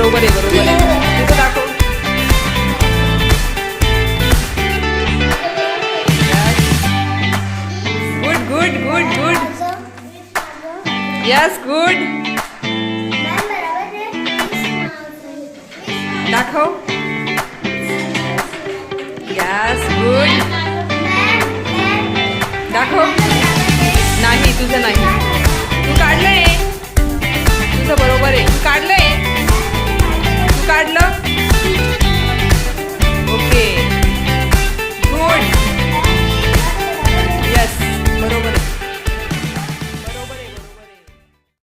बरोबर आहे बरोबर आहे. तुझं दाखव. Good good good good. Yes good. दाखव. Yes good. दाखव. नाही तुझं नाही. तू काढलं